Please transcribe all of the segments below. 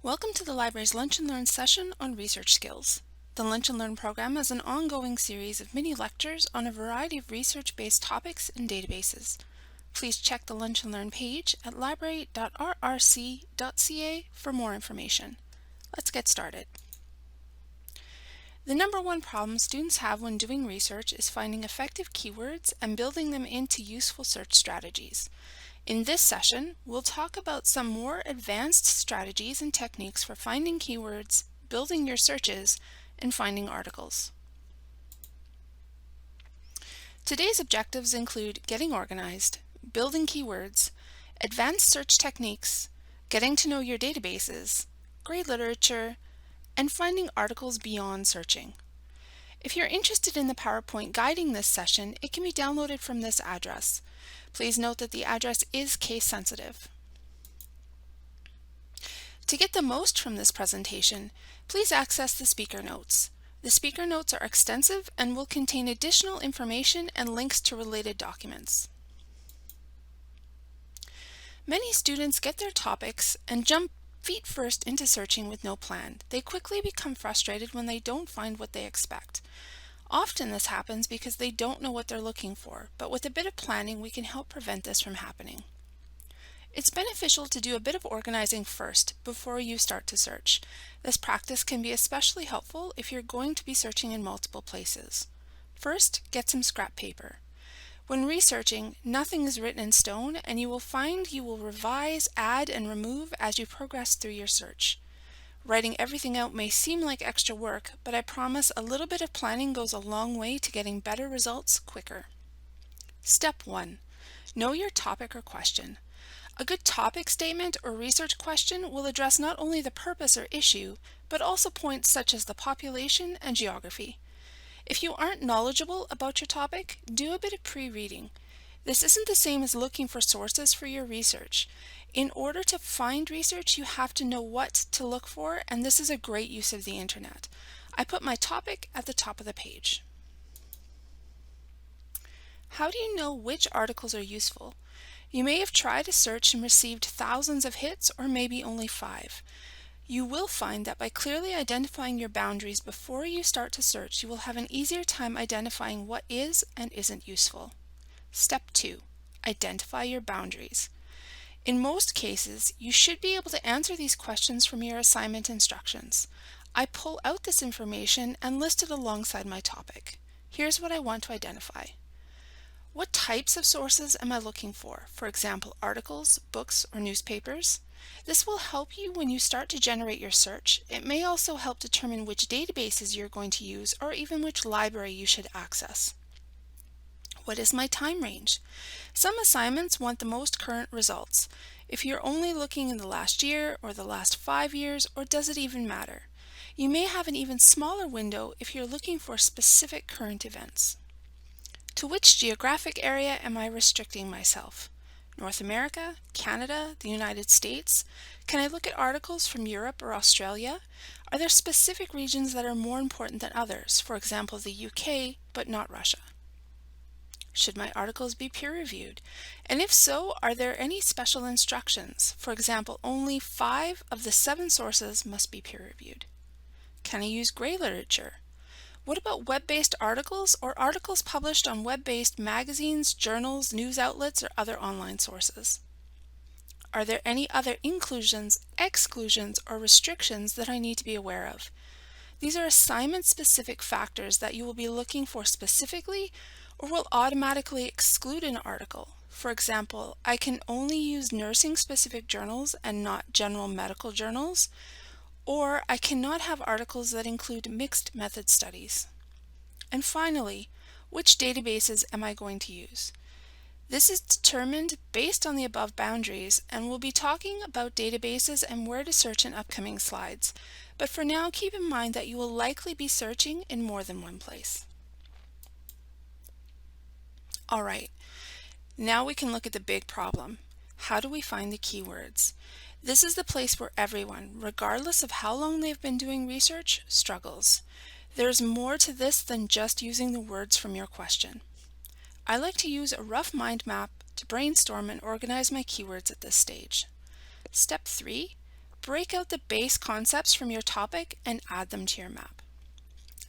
Welcome to the library's Lunch and Learn session on research skills. The Lunch and Learn program is an ongoing series of mini lectures on a variety of research-based topics and databases. Please check the Lunch and Learn page at library.rrc.ca for more information. Let's get started. The number one problem students have when doing research is finding effective keywords and building them into useful search strategies. In this session, we'll talk about some more advanced strategies and techniques for finding keywords, building your searches, and finding articles. Today's objectives include getting organized, building keywords, advanced search techniques, getting to know your databases, grade literature, and finding articles beyond searching. If you're interested in the PowerPoint guiding this session, it can be downloaded from this address. Please note that the address is case sensitive. To get the most from this presentation, please access the speaker notes. The speaker notes are extensive and will contain additional information and links to related documents. Many students get their topics and jump feet first into searching with no plan. They quickly become frustrated when they don't find what they expect. Often this happens because they don't know what they're looking for, but with a bit of planning we can help prevent this from happening. It's beneficial to do a bit of organizing first before you start to search. This practice can be especially helpful if you're going to be searching in multiple places. First, get some scrap paper. When researching, nothing is written in stone, and you will find you will revise, add, and remove as you progress through your search. Writing everything out may seem like extra work, but I promise a little bit of planning goes a long way to getting better results quicker. Step 1. Know your topic or question. A good topic statement or research question will address not only the purpose or issue, but also points such as the population and geography. If you aren't knowledgeable about your topic, do a bit of pre-reading. This isn't the same as looking for sources for your research. In order to find research, you have to know what to look for, and this is a great use of the internet. I put my topic at the top of the page. How do you know which articles are useful? You may have tried a search and received thousands of hits, or maybe only 5. You will find that by clearly identifying your boundaries before you start to search, you will have an easier time identifying what is and isn't useful. Step 2. Identify your boundaries. In most cases, you should be able to answer these questions from your assignment instructions. I pull out this information and list it alongside my topic. Here's what I want to identify. What types of sources am I looking for? For example, articles, books, or newspapers? This will help you when you start to generate your search. It may also help determine which databases you're going to use or even which library you should access. What is my time range? Some assignments want the most current results. If you're only looking in the last year or the last 5 years, or does it even matter? You may have an even smaller window if you're looking for specific current events. To which geographic area am I restricting myself? North America, Canada, the United States? Can I look at articles from Europe or Australia? Are there specific regions that are more important than others, for example the UK, but not Russia? Should my articles be peer-reviewed? And if so, are there any special instructions? For example, only 5 of the 7 sources must be peer-reviewed. Can I use grade literature? What about web-based articles or articles published on web-based magazines, journals, news outlets, or other online sources? Are there any other inclusions, exclusions, or restrictions that I need to be aware of? These are assignment-specific factors that you will be looking for specifically or will automatically exclude an article. For example, I can only use nursing-specific journals and not general medical journals, or I cannot have articles that include mixed method studies. And finally, which databases am I going to use? This is determined based on the above boundaries, and we'll be talking about databases and where to search in upcoming slides. But for now, keep in mind that you will likely be searching in more than one place. Alright, now we can look at the big problem. How do we find the keywords? This is the place where everyone, regardless of how long they've been doing research, struggles. There's more to this than just using the words from your question. I like to use a rough mind map to brainstorm and organize my keywords at this stage. Step 3. break out the base concepts from your topic and add them to your map.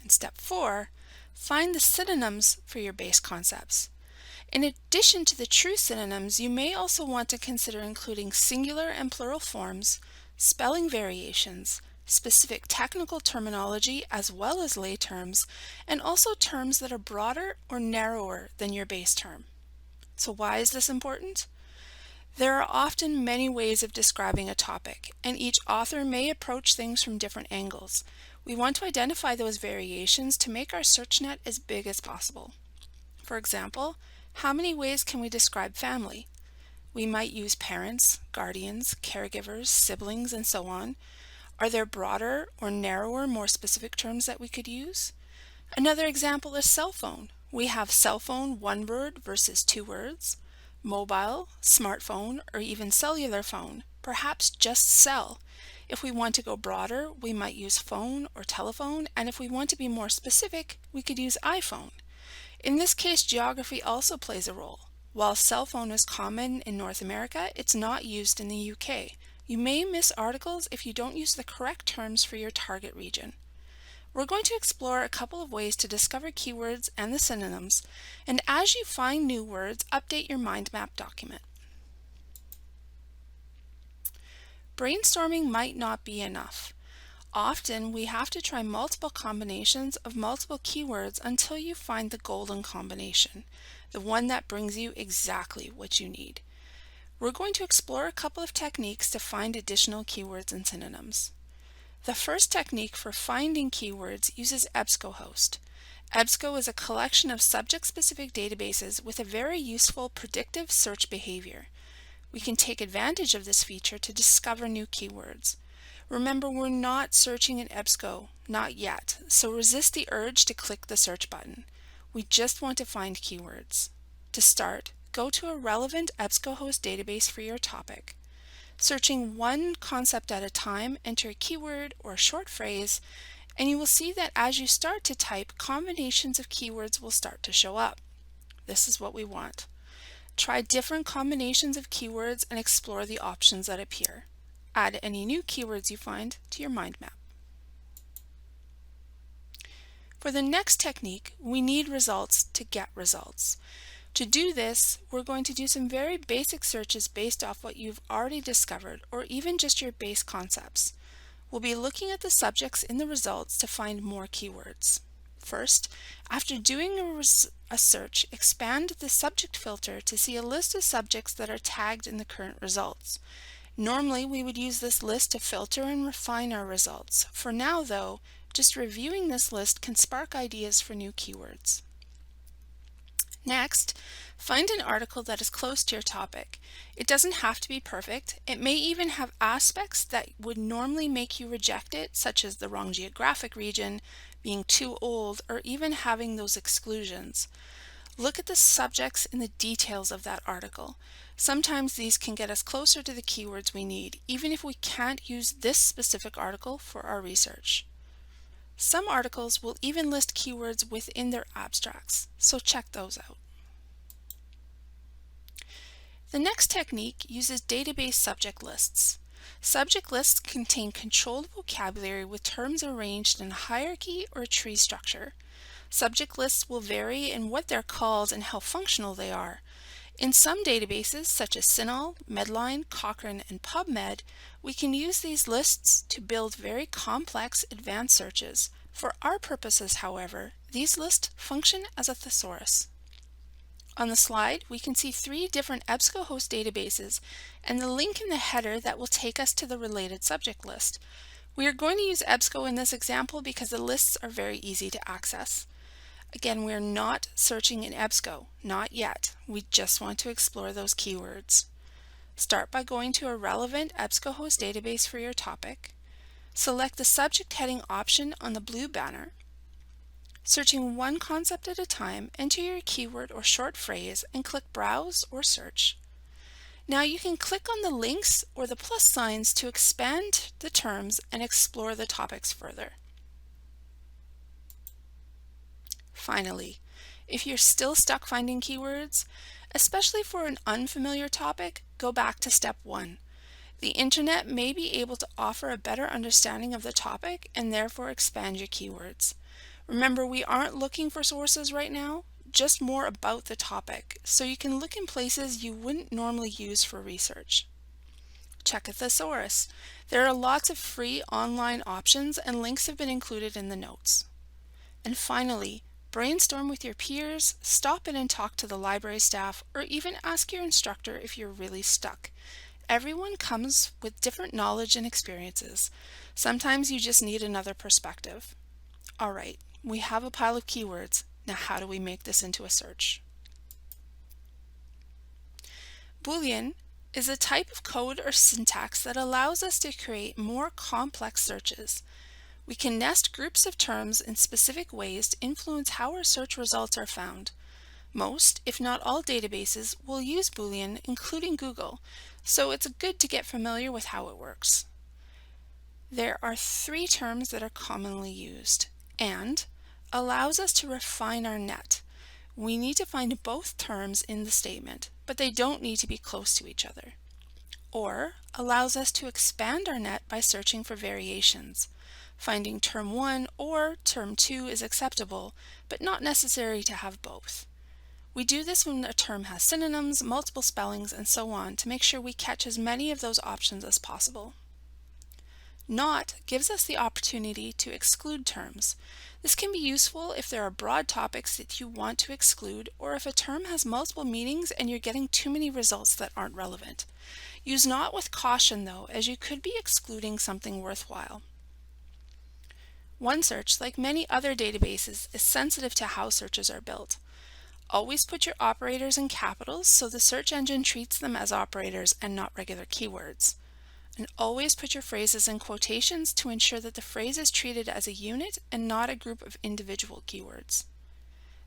And step 4, find the synonyms for your base concepts. In addition to the true synonyms, you may also want to consider including singular and plural forms, spelling variations, specific technical terminology as well as lay terms, and also terms that are broader or narrower than your base term. So why is this important? There are often many ways of describing a topic, and each author may approach things from different angles. We want to identify those variations to make our search net as big as possible. For example, how many ways can we describe family? We might use parents, guardians, caregivers, siblings, and so on. Are there broader or narrower, more specific terms that we could use? Another example is cell phone. We have cell phone, one word versus 2 words. Mobile, smartphone, or even cellular phone, perhaps just cell. If we want to go broader, we might use phone or telephone, and if we want to be more specific, we could use iPhone. In this case, geography also plays a role. While cell phone is common in North America, it's not used in the UK. You may miss articles if you don't use the correct terms for your target region. We're going to explore a couple of ways to discover keywords and the synonyms, and as you find new words, update your mind map document. Brainstorming might not be enough. Often we have to try multiple combinations of multiple keywords until you find the golden combination, the one that brings you exactly what you need. We're going to explore a couple of techniques to find additional keywords and synonyms. The first technique for finding keywords uses EBSCOhost. EBSCO is a collection of subject-specific databases with a very useful predictive search behavior. We can take advantage of this feature to discover new keywords. Remember, we're not searching in EBSCO, not yet, so resist the urge to click the search button. We just want to find keywords. To start, go to a relevant EBSCOhost database for your topic. Searching one concept at a time, enter a keyword or a short phrase, and you will see that as you start to type, combinations of keywords will start to show up. This is what we want. Try different combinations of keywords and explore the options that appear. Add any new keywords you find to your mind map. For the next technique, we need results to get results. To do this, we're going to do some very basic searches based off what you've already discovered, or even just your base concepts. We'll be looking at the subjects in the results to find more keywords. First, after doing a search, expand the subject filter to see a list of subjects that are tagged in the current results. Normally, we would use this list to filter and refine our results. For now, though, just reviewing this list can spark ideas for new keywords. Next, find an article that is close to your topic. It doesn't have to be perfect. It may even have aspects that would normally make you reject it, such as the wrong geographic region, being too old, or even having those exclusions. Look at the subjects and the details of that article. Sometimes these can get us closer to the keywords we need, even if we can't use this specific article for our research. Some articles will even list keywords within their abstracts, so check those out. The next technique uses database subject lists. Subject lists contain controlled vocabulary with terms arranged in a hierarchy or a tree structure. Subject lists will vary in what they're called and how functional they are. In some databases, such as CINAHL, Medline, Cochrane, and PubMed, we can use these lists to build very complex advanced searches. For our purposes, however, these lists function as a thesaurus. On the slide, we can see 3 different EBSCOhost databases and the link in the header that will take us to the related subject list. We are going to use EBSCO in this example because the lists are very easy to access. Again, we're not searching in EBSCO, not yet. We just want to explore those keywords. Start by going to a relevant EBSCOhost database for your topic. Select the subject heading option on the blue banner. Searching one concept at a time, enter your keyword or short phrase and click Browse or Search. Now you can click on the links or the plus signs to expand the terms and explore the topics further. Finally, if you're still stuck finding keywords, especially for an unfamiliar topic, go back to step 1. The internet may be able to offer a better understanding of the topic and therefore expand your keywords. Remember, we aren't looking for sources right now, just more about the topic, so you can look in places you wouldn't normally use for research. Check a thesaurus. There are lots of free online options and links have been included in the notes. And finally, brainstorm with your peers, stop in and talk to the library staff, or even ask your instructor if you're really stuck. Everyone comes with different knowledge and experiences. Sometimes you just need another perspective. All right, we have a pile of keywords. Now how do we make this into a search? Boolean is a type of code or syntax that allows us to create more complex searches. We can nest groups of terms in specific ways to influence how our search results are found. Most, if not all, databases will use Boolean, including Google, so it's good to get familiar with how it works. There are 3 terms that are commonly used. And allows us to refine our net. We need to find both terms in the statement, but they don't need to be close to each other. Or allows us to expand our net by searching for variations. Finding term 1 or term 2 is acceptable, but not necessary to have both. We do this when a term has synonyms, multiple spellings, and so on to make sure we catch as many of those options as possible. Not gives us the opportunity to exclude terms. This can be useful if there are broad topics that you want to exclude, or if a term has multiple meanings and you're getting too many results that aren't relevant. Use not with caution though, as you could be excluding something worthwhile. OneSearch, like many other databases, is sensitive to how searches are built. Always put your operators in capitals so the search engine treats them as operators and not regular keywords. And always put your phrases in quotations to ensure that the phrase is treated as a unit and not a group of individual keywords.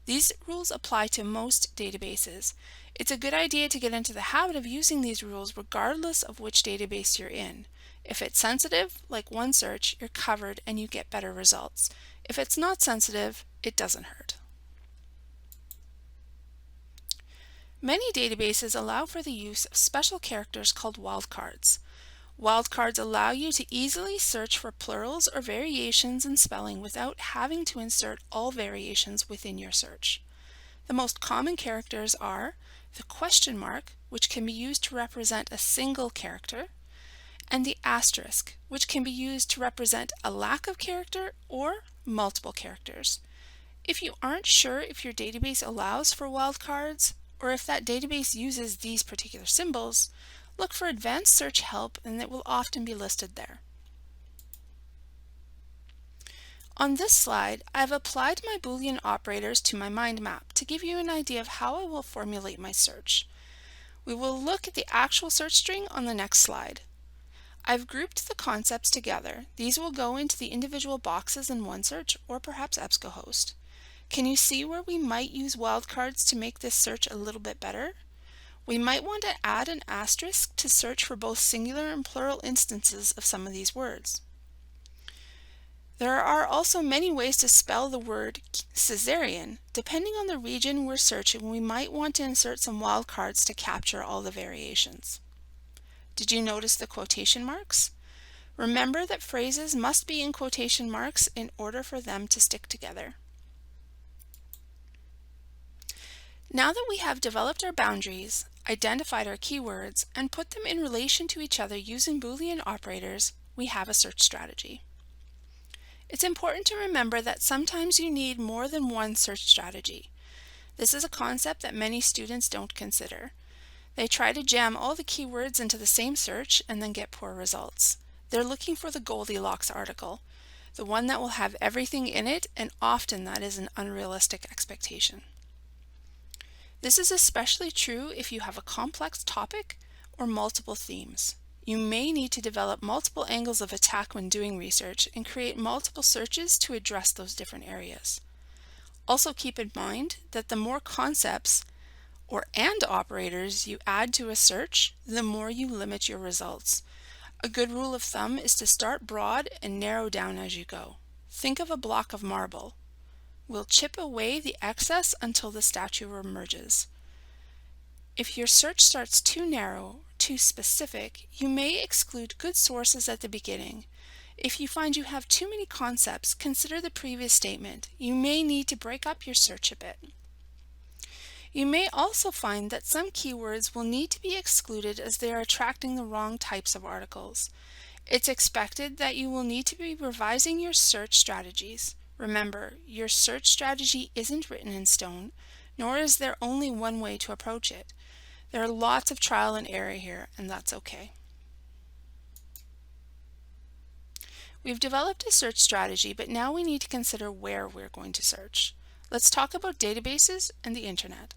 These rules apply to most databases. It's a good idea to get into the habit of using these rules regardless of which database you're in. If it's sensitive, like OneSearch, you're covered and you get better results. If it's not sensitive, it doesn't hurt. Many databases allow for the use of special characters called wildcards. Wildcards allow you to easily search for plurals or variations in spelling without having to insert all variations within your search. The most common characters are the question mark, which can be used to represent a single character, and the asterisk, which can be used to represent a lack of character or multiple characters. If you aren't sure if your database allows for wildcards, or if that database uses these particular symbols, look for advanced search help and it will often be listed there. On this slide, I've applied my Boolean operators to my mind map to give you an idea of how I will formulate my search. We will look at the actual search string on the next slide. I've grouped the concepts together. These will go into the individual boxes in OneSearch or perhaps EBSCOhost. Can you see where we might use wildcards to make this search a little bit better? We might want to add an asterisk to search for both singular and plural instances of some of these words. There are also many ways to spell the word Caesarean. Depending on the region we're searching, we might want to insert some wildcards to capture all the variations. Did you notice the quotation marks? Remember that phrases must be in quotation marks in order for them to stick together. Now that we have developed our boundaries, identified our keywords, and put them in relation to each other using Boolean operators, we have a search strategy. It's important to remember that sometimes you need more than one search strategy. This is a concept that many students don't consider. They try to jam all the keywords into the same search and then get poor results. They're looking for the Goldilocks article, the one that will have everything in it, and often that is an unrealistic expectation. This is especially true if you have a complex topic or multiple themes. You may need to develop multiple angles of attack when doing research and create multiple searches to address those different areas. Also keep in mind that the more concepts or and operators you add to a search, the more you limit your results. A good rule of thumb is to start broad and narrow down as you go. Think of a block of marble. We'll chip away the excess until the statue emerges. If your search starts too narrow, too specific, you may exclude good sources at the beginning. If you find you have too many concepts, consider the previous statement. You may need to break up your search a bit. You may also find that some keywords will need to be excluded as they are attracting the wrong types of articles. It's expected that you will need to be revising your search strategies. Remember, your search strategy isn't written in stone, nor is there only one way to approach it. There are lots of trial and error here, and that's okay. We've developed a search strategy, but now we need to consider where we're going to search. Let's talk about databases and the internet.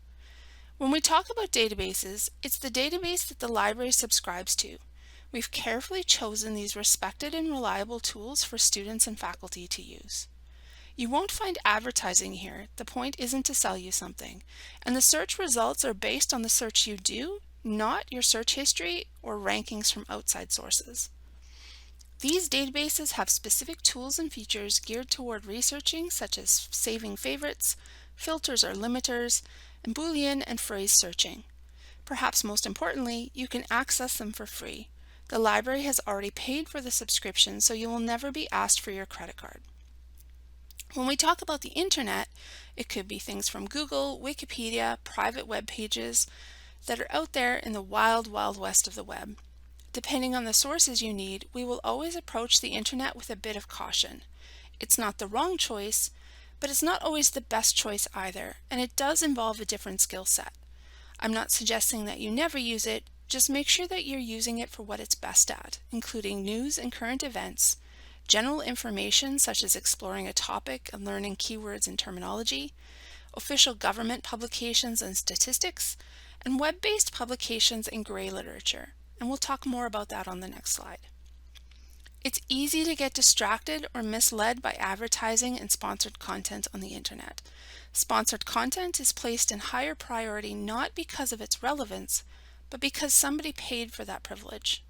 When we talk about databases, it's the database that the library subscribes to. We've carefully chosen these respected and reliable tools for students and faculty to use. You won't find advertising here. The point isn't to sell you something. And the search results are based on the search you do, not your search history or rankings from outside sources. These databases have specific tools and features geared toward researching, such as saving favorites, filters or limiters, and Boolean and phrase searching. Perhaps most importantly, you can access them for free. The library has already paid for the subscription, so you will never be asked for your credit card. When we talk about the internet, it could be things from Google, Wikipedia, private web pages that are out there in the wild, wild west of the web. Depending on the sources you need, we will always approach the internet with a bit of caution. It's not the wrong choice, but it's not always the best choice either, and it does involve a different skill set. I'm not suggesting that you never use it, just make sure that you're using it for what it's best at, including news and current events, general information such as exploring a topic and learning keywords and terminology, official government publications and statistics, and web-based publications and gray literature. And we'll talk more about that on the next slide. It's easy to get distracted or misled by advertising and sponsored content on the internet. Sponsored content is placed in higher priority not because of its relevance, but because somebody paid for that privilege.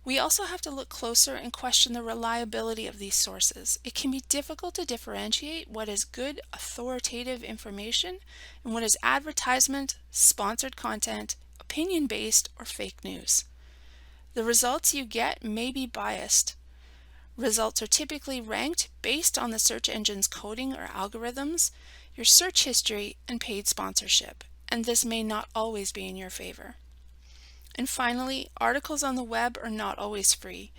We also have to look closer and question the reliability of these sources. It can be difficult to differentiate what is good, authoritative information and what is advertisement, sponsored content, opinion-based, or fake news. The results you get may be biased. Results are typically ranked based on the search engine's coding or algorithms, your search history, and paid sponsorship, and this may not always be in your favor. And finally, articles on the web are not always free.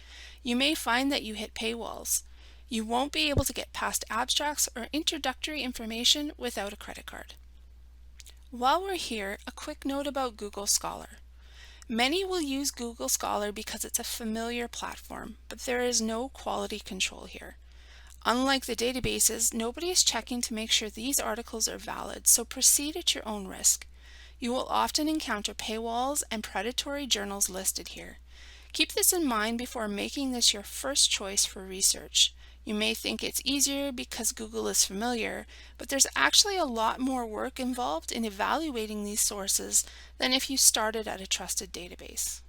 You may find that you hit paywalls. You won't be able to get past abstracts or introductory information without a credit card. While we're here, a quick note about Google Scholar. Many will use Google Scholar because it's a familiar platform, but there is no quality control here. Unlike the databases, nobody is checking to make sure these articles are valid, so proceed at your own risk. You will often encounter paywalls and predatory journals listed here. Keep this in mind before making this your first choice for research. You may think it's easier because Google is familiar, but there's actually a lot more work involved in evaluating these sources than if you started at a trusted database.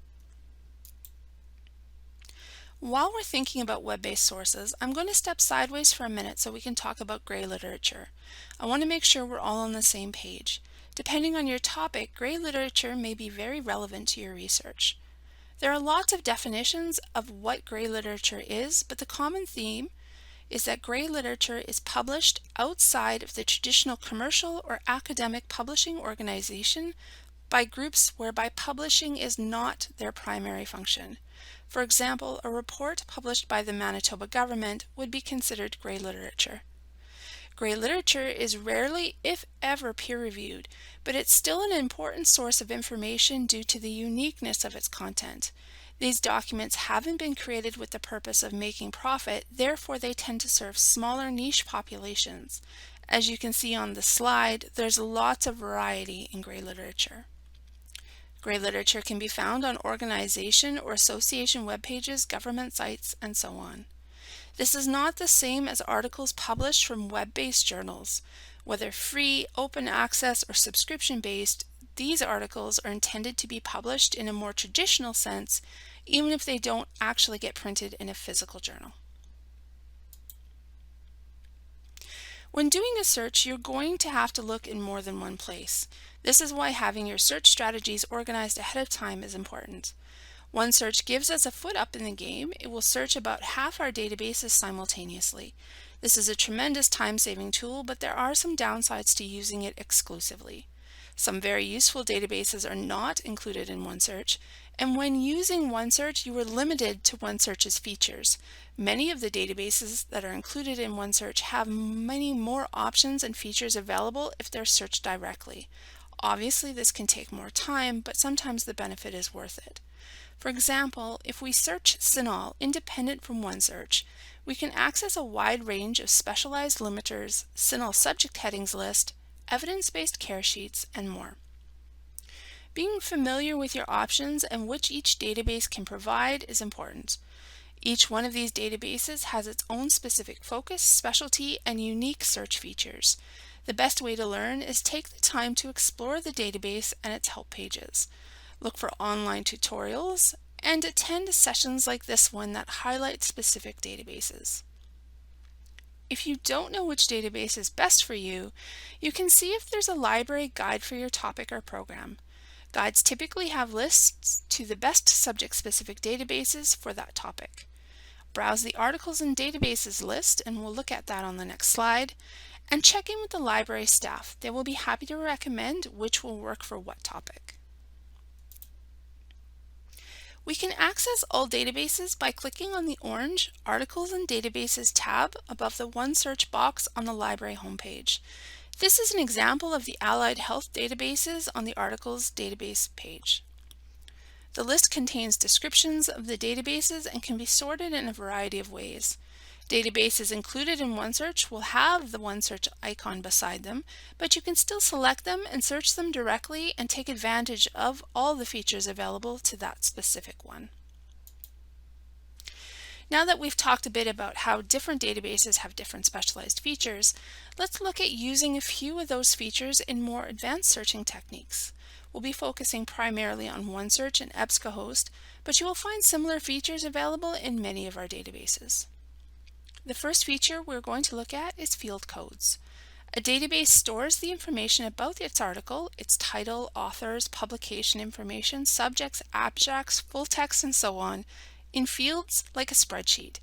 While we're thinking about web-based sources, I'm going to step sideways for a minute so we can talk about gray literature. I want to make sure we're all on the same page. Depending on your topic, gray literature may be very relevant to your research. There are lots of definitions of what gray literature is, but the common theme is that gray literature is published outside of the traditional commercial or academic publishing organization by groups whereby publishing is not their primary function. For example, a report published by the Manitoba government would be considered gray literature. Gray literature is rarely, if ever, peer-reviewed, but it's still an important source of information due to the uniqueness of its content. These documents haven't been created with the purpose of making profit, therefore they tend to serve smaller niche populations. As you can see on the slide, there's lots of variety in gray literature. Gray literature can be found on organization or association web pages, government sites, and so on. This is not the same as articles published from web-based journals. Whether free, open access, or subscription-based, these articles are intended to be published in a more traditional sense, even if they don't actually get printed in a physical journal. When doing a search, you're going to have to look in more than one place. This is why having your search strategies organized ahead of time is important. OneSearch gives us a foot up in the game. It will search about half our databases simultaneously. This is a tremendous time-saving tool, but there are some downsides to using it exclusively. Some very useful databases are not included in OneSearch, and when using OneSearch, you are limited to OneSearch's features. Many of the databases that are included in OneSearch have many more options and features available if they're searched directly. Obviously, this can take more time, but sometimes the benefit is worth it. For example, if we search CINAHL independent from OneSearch, we can access a wide range of specialized limiters, CINAHL subject headings list, evidence-based care sheets, and more. Being familiar with your options and which each database can provide is important. Each one of these databases has its own specific focus, specialty, and unique search features. The best way to learn is take the time to explore the database and its help pages. Look for online tutorials and attend sessions like this one that highlight specific databases. If you don't know which database is best for you, you can see if there's a library guide for your topic or program. Guides typically have lists to the best subject-specific databases for that topic. Browse the articles and databases list, and we'll look at that on the next slide, and check in with the library staff. They will be happy to recommend which will work for what topic. We can access all databases by clicking on the orange Articles and Databases tab above the OneSearch box on the library homepage. This is an example of the allied health databases on the Articles database page. The list contains descriptions of the databases and can be sorted in a variety of ways. Databases included in OneSearch will have the OneSearch icon beside them, but you can still select them and search them directly and take advantage of all the features available to that specific one. Now that we've talked a bit about how different databases have different specialized features, let's look at using a few of those features in more advanced searching techniques. We'll be focusing primarily on OneSearch and EBSCOhost, but you will find similar features available in many of our databases. The first feature we're going to look at is field codes. A database stores the information about its article, its title, authors, publication information, subjects, abstracts, full text, and so on, in fields like a spreadsheet.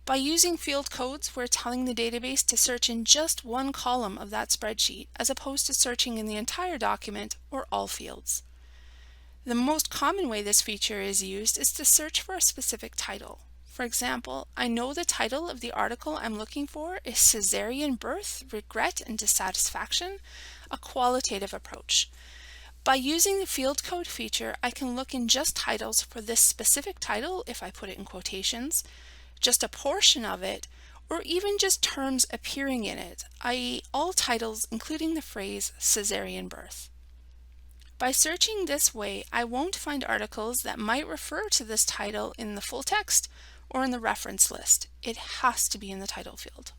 By using field codes, we're telling the database to search in just one column of that spreadsheet, as opposed to searching in the entire document or all fields. The most common way this feature is used is to search for a specific title. For example, I know the title of the article I'm looking for is Caesarean Birth, Regret and Dissatisfaction, a Qualitative Approach. By using the field code feature, I can look in just titles for this specific title if I put it in quotations, just a portion of it, or even just terms appearing in it, i.e. all titles including the phrase Caesarean birth. By searching this way, I won't find articles that might refer to this title in the full text or in the reference list. It has to be in the title field.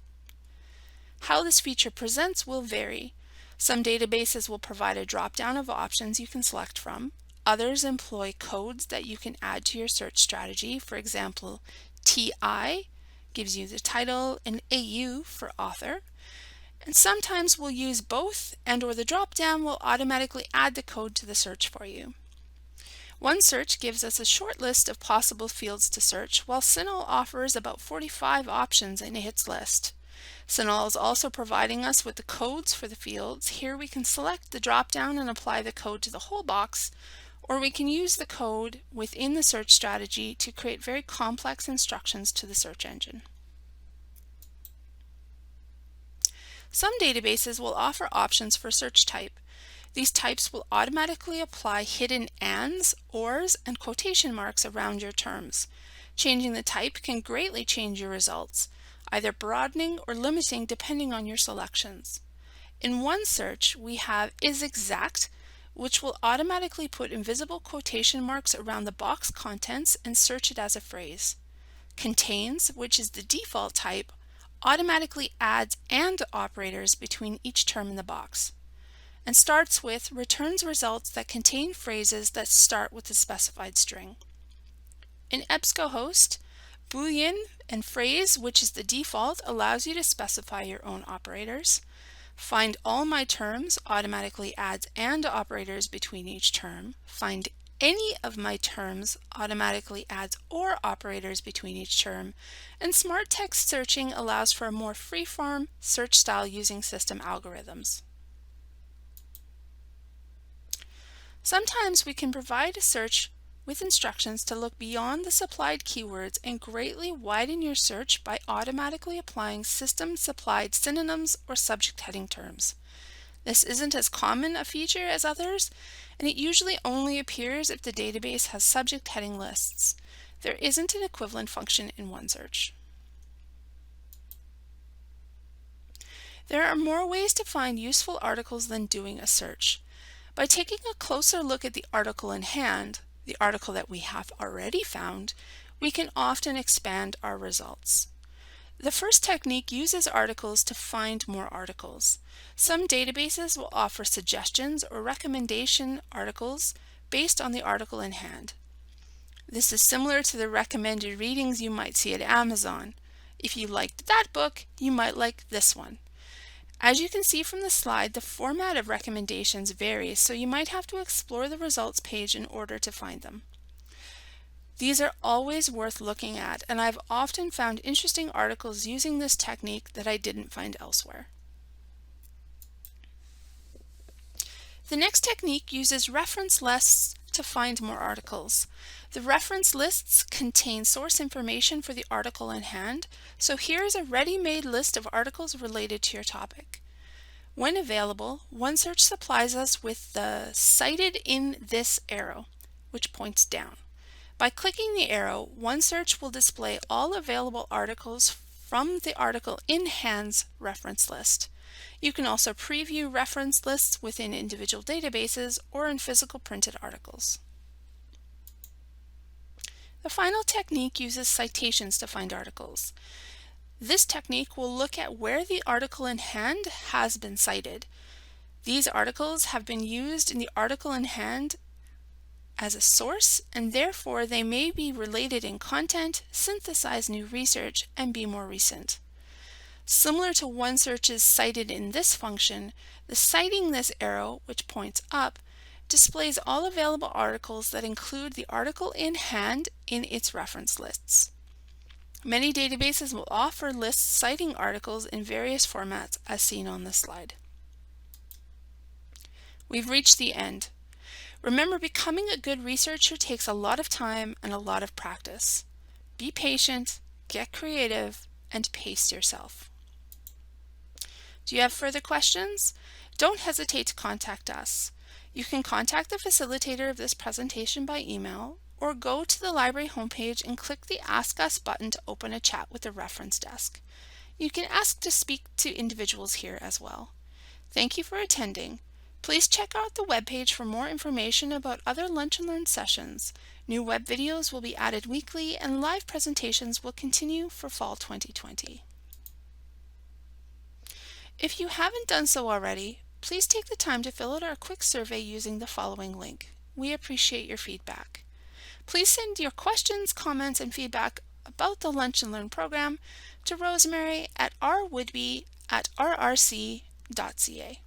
How this feature presents will vary. Some databases will provide a drop-down of options you can select from. Others employ codes that you can add to your search strategy. For example, TI gives you the title and AU for author. And sometimes we'll use both, and or the drop-down will automatically add the code to the search for you. OneSearch gives us a short list of possible fields to search, while CINAHL offers about 45 options in its list. CINAHL is also providing us with the codes for the fields. Here we can select the drop-down and apply the code to the whole box, or we can use the code within the search strategy to create very complex instructions to the search engine. Some databases will offer options for search type. These types will automatically apply hidden ands, ors, and quotation marks around your terms. Changing the type can greatly change your results, either broadening or limiting depending on your selections. In OneSearch, we have isExact, which will automatically put invisible quotation marks around the box contents and search it as a phrase. Contains, which is the default type, automatically adds AND operators between each term in the box. And starts with returns results that contain phrases that start with a specified string. In EBSCOhost, Boolean and phrase, which is the default, allows you to specify your own operators. Find all my terms automatically adds and operators between each term. Find any of my terms automatically adds or operators between each term. And Smart Text Searching allows for a more free-form search style using system algorithms. Sometimes we can provide a search with instructions to look beyond the supplied keywords and greatly widen your search by automatically applying system-supplied synonyms or subject heading terms. This isn't as common a feature as others, and it usually only appears if the database has subject heading lists. There isn't an equivalent function in OneSearch. There are more ways to find useful articles than doing a search. By taking a closer look at the article in hand, the article that we have already found, we can often expand our results. The first technique uses articles to find more articles. Some databases will offer suggestions or recommendation articles based on the article in hand. This is similar to the recommended readings you might see at Amazon. If you liked that book, you might like this one. As you can see from the slide, the format of recommendations varies, so you might have to explore the results page in order to find them. These are always worth looking at, and I've often found interesting articles using this technique that I didn't find elsewhere. The next technique uses reference lists to find more articles. The reference lists contain source information for the article in hand, so here is a ready-made list of articles related to your topic. When available, OneSearch supplies us with the Cited in This arrow, which points down. By clicking the arrow, OneSearch will display all available articles from the article in hand's reference list. You can also preview reference lists within individual databases or in physical printed articles. The final technique uses citations to find articles. This technique will look at where the article in hand has been cited. These articles have been used in the article in hand as a source, and therefore they may be related in content, synthesize new research, and be more recent. Similar to OneSearch's Cited in This function, the Citing This arrow, which points up, displays all available articles that include the article in hand in its reference lists. Many databases will offer lists citing articles in various formats as seen on this slide. We've reached the end. Remember, becoming a good researcher takes a lot of time and a lot of practice. Be patient, get creative, and pace yourself. Do you have further questions? Don't hesitate to contact us. You can contact the facilitator of this presentation by email, or go to the library homepage and click the Ask Us button to open a chat with the reference desk. You can ask to speak to individuals here as well. Thank you for attending. Please check out the webpage for more information about other Lunch and Learn sessions. New web videos will be added weekly, and live presentations will continue for fall 2020. If you haven't done so already, please take the time to fill out our quick survey using the following link. We appreciate your feedback. Please send your questions, comments, and feedback about the Lunch and Learn program to Rosemary at rwoodby@rrc.ca.